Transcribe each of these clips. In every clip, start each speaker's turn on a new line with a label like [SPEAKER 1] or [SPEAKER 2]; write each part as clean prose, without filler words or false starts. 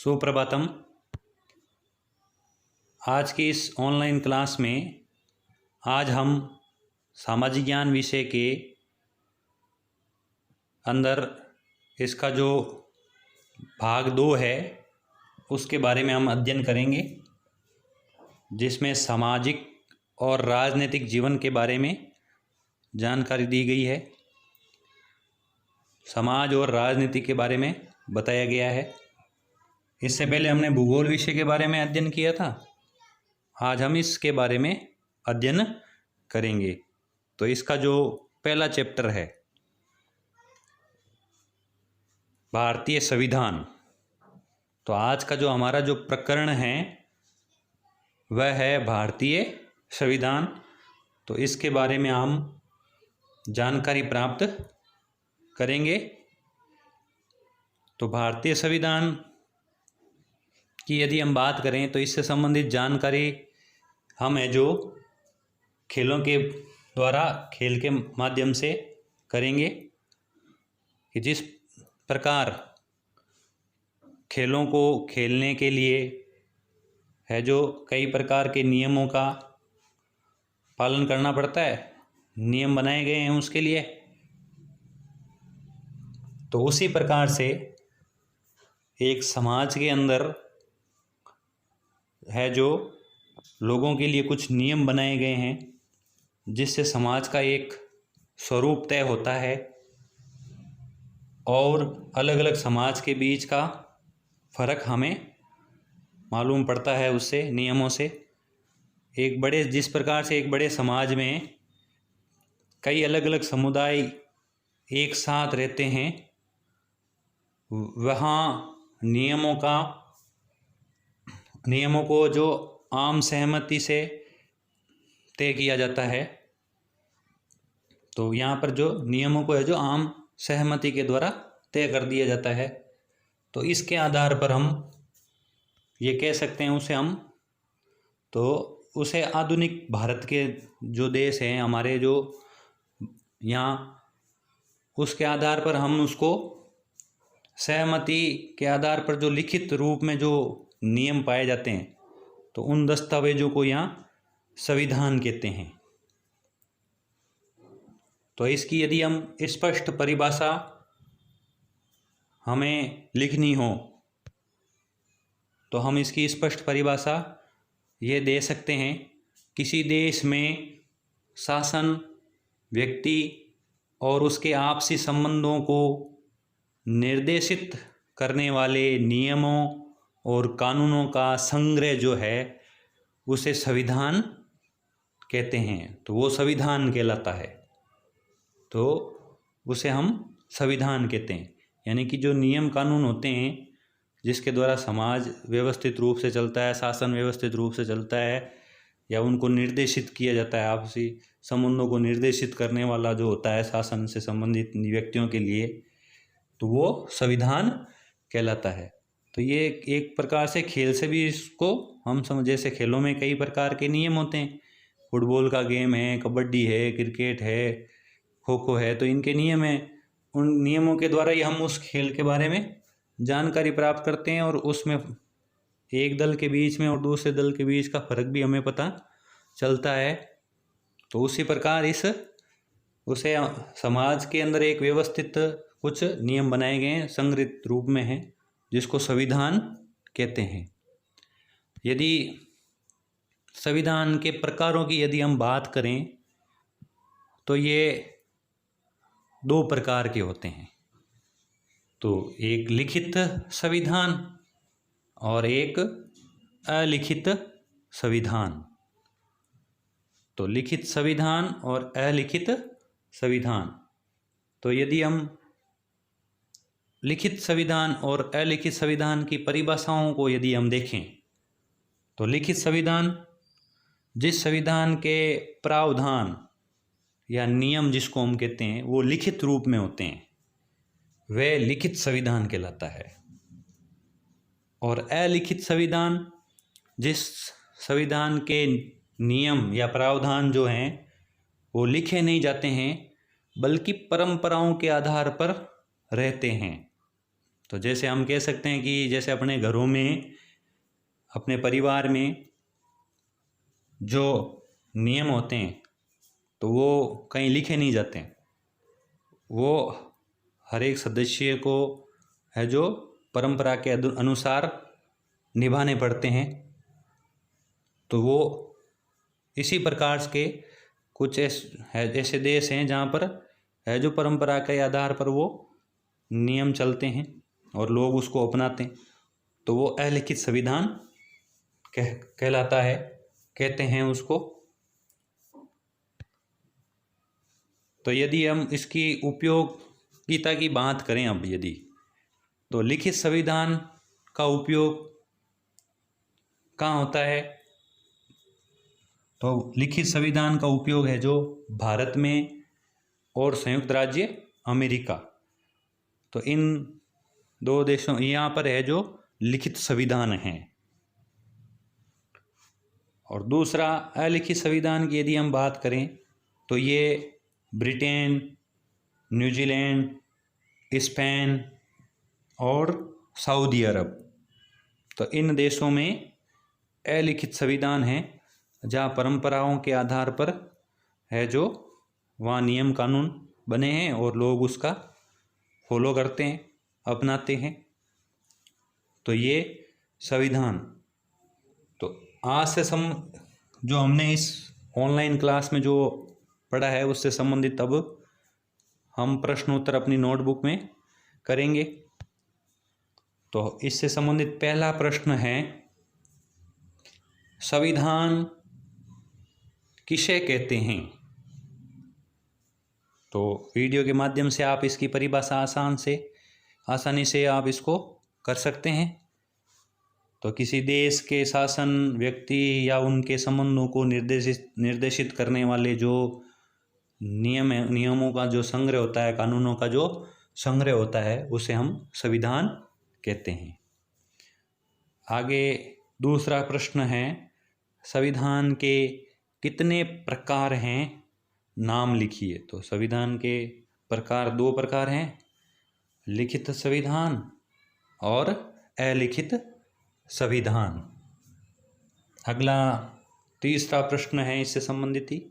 [SPEAKER 1] सुप्रभातम। आज की इस ऑनलाइन क्लास में आज हम सामाजिक ज्ञान विषय के अंदर इसका जो भाग 2 है उसके बारे में हम अध्ययन करेंगे, जिसमें सामाजिक और राजनीतिक जीवन के बारे में जानकारी दी गई है। समाज और राजनीति के बारे में बताया गया है। इससे पहले हमने भूगोल विषय के बारे में अध्ययन किया था। आज हम इसके बारे में अध्ययन करेंगे। तो इसका जो पहला चैप्टर है भारतीय संविधान, तो आज का जो हमारा जो प्रकरण है वह है भारतीय संविधान। तो इसके बारे में हम जानकारी प्राप्त करेंगे। तो भारतीय संविधान की यदि हम बात करें तो इससे संबंधित जानकारी हम है जो खेलों के द्वारा, खेल के माध्यम से करेंगे कि जिस प्रकार खेलों को खेलने के लिए है जो कई प्रकार के नियमों का पालन करना पड़ता है, नियम बनाए गए हैं उसके लिए। तो उसी प्रकार से एक समाज के अंदर है जो लोगों के लिए कुछ नियम बनाए गए हैं, जिससे समाज का एक स्वरूप तय होता है और अलग अलग समाज के बीच का फर्क हमें मालूम पड़ता है उससे, नियमों से। जिस प्रकार से एक बड़े समाज में कई अलग अलग समुदाय एक साथ रहते हैं, वहाँ नियमों को जो आम सहमति से तय किया जाता है। तो यहाँ पर जो नियमों को है जो आम सहमति के द्वारा तय कर दिया जाता है। तो इसके आधार पर हम ये कह सकते हैं उसे आधुनिक भारत के जो देश हैं हमारे, जो यहाँ उसके आधार पर हम उसको सहमति के आधार पर जो लिखित रूप में जो नियम पाए जाते हैं, तो उन दस्तावेजों को यहाँ संविधान कहते हैं। तो इसकी यदि हम स्पष्ट परिभाषा हमें लिखनी हो तो हम इसकी स्पष्ट परिभाषा ये दे सकते हैं। किसी देश में शासन व्यक्ति और उसके आपसी संबंधों को निर्देशित करने वाले नियमों और कानूनों का संग्रह जो है उसे संविधान कहते हैं। तो वो संविधान कहलाता है, तो उसे हम संविधान कहते हैं। यानी कि जो नियम कानून होते हैं जिसके द्वारा समाज व्यवस्थित रूप से चलता है, शासन व्यवस्थित रूप से चलता है, या उनको निर्देशित किया जाता है, आपसी संबंधों को निर्देशित करने वाला जो होता है शासन से संबंधित व्यक्तियों के लिए, तो वो संविधान कहलाता है। तो ये एक प्रकार से खेल से भी इसको हम समझ, जैसे खेलों में कई प्रकार के नियम होते हैं, फुटबॉल का गेम है, कबड्डी है, क्रिकेट है, खो खो है, तो इनके नियम हैं। उन नियमों के द्वारा ही हम उस खेल के बारे में जानकारी प्राप्त करते हैं और उसमें एक दल के बीच में और दूसरे दल के बीच का फर्क भी हमें पता चलता है। तो उसी प्रकार उसे समाज के अंदर एक व्यवस्थित कुछ नियम बनाए गए हैं, संग्रहित रूप में हैं, जिसको संविधान कहते हैं। यदि संविधान के प्रकारों की यदि हम बात करें तो ये 2 प्रकार के होते हैं। तो एक लिखित संविधान और एक अलिखित संविधान। तो लिखित संविधान और अलिखित संविधान। तो यदि हम लिखित संविधान और अलिखित संविधान की परिभाषाओं को यदि हम देखें तो लिखित संविधान जिस संविधान के प्रावधान या नियम जिसको हम कहते हैं वो लिखित रूप में होते हैं, वह लिखित संविधान कहलाता है। और अलिखित संविधान जिस संविधान के नियम या प्रावधान जो हैं वो लिखे नहीं जाते हैं, बल्कि परंपराओं के आधार पर रहते हैं। तो जैसे हम कह सकते हैं कि जैसे अपने घरों में, अपने परिवार में जो नियम होते हैं तो वो कहीं लिखे नहीं जाते हैं, वो हर एक सदस्य को है जो परंपरा के अनुसार निभाने पड़ते हैं। तो वो इसी प्रकार के कुछ ऐसे देश हैं जहाँ पर है जो परंपरा के आधार पर वो नियम चलते हैं और लोग उसको अपनाते हैं, तो वो अलिखित संविधान कहलाता है, कहते हैं उसको। तो यदि हम इसकी उपयोगिता की बात करें अब यदि, तो लिखित संविधान का उपयोग कहाँ होता है? तो लिखित संविधान का उपयोग है जो भारत में और संयुक्त राज्य अमेरिका, तो इन दो देशों यहाँ पर है जो लिखित संविधान है। और दूसरा अलिखित संविधान की यदि हम बात करें तो ये ब्रिटेन, न्यूजीलैंड, स्पेन और सऊदी अरब, तो इन देशों में अलिखित संविधान है जहाँ परंपराओं के आधार पर है जो वहाँ नियम कानून बने हैं और लोग उसका फॉलो करते हैं, अपनाते हैं। तो ये संविधान, तो आज से जो हमने इस ऑनलाइन क्लास में जो पढ़ा है उससे संबंधित अब हम प्रश्न उत्तर अपनी नोटबुक में करेंगे। तो इससे संबंधित पहला प्रश्न है, संविधान किसे कहते हैं? तो वीडियो के माध्यम से आप इसकी परिभाषा आसानी से आप इसको कर सकते हैं। तो किसी देश के शासन, व्यक्ति या उनके संबंधों को निर्देशित करने वाले जो नियमों का जो संग्रह होता है, कानूनों का जो संग्रह होता है, उसे हम संविधान कहते हैं। आगे दूसरा प्रश्न है, संविधान के कितने प्रकार हैं? नाम लिखिए। तो संविधान के प्रकार 2 प्रकार हैं, लिखित संविधान और अलिखित संविधान। अगला तीसरा प्रश्न है इससे संबंधित ही,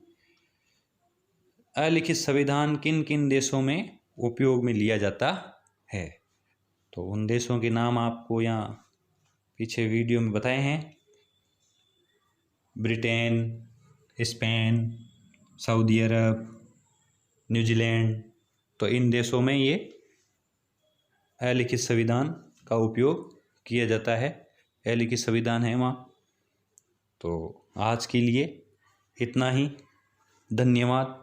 [SPEAKER 1] अलिखित संविधान किन किन देशों में उपयोग में लिया जाता है? तो उन देशों के नाम आपको यहाँ पीछे वीडियो में बताए हैं, ब्रिटेन, स्पेन, सऊदी अरब, न्यूजीलैंड। तो इन देशों में ये अलिखित संविधान का उपयोग किया जाता है, अलिखित संविधान है वहाँ। तो आज के लिए इतना ही, धन्यवाद।